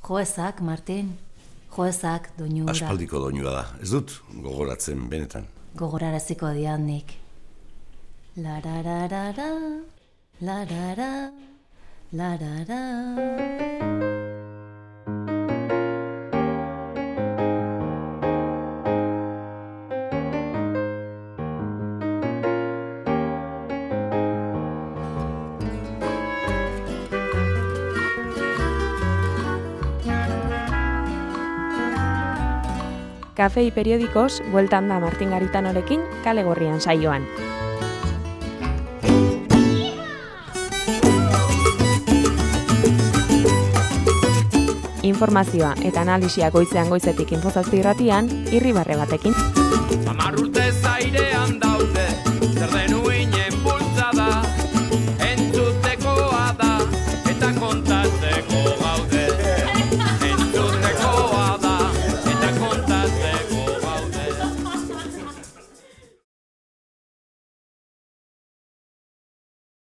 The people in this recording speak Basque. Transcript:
Joezak, Martin. Joezak, doinura. Aspaldiko doinua da, ez dut gogoratzen benetan. Gogoraraziko diandik. Larararara, larara, larara. Kafei periodikoz, bueltan da Martin Garitanorekin Kale Gorrian saioan. Informazioa eta analisia goizean goizetik Infozazpi irratian, Irribarre batekin. 10 urtez airean da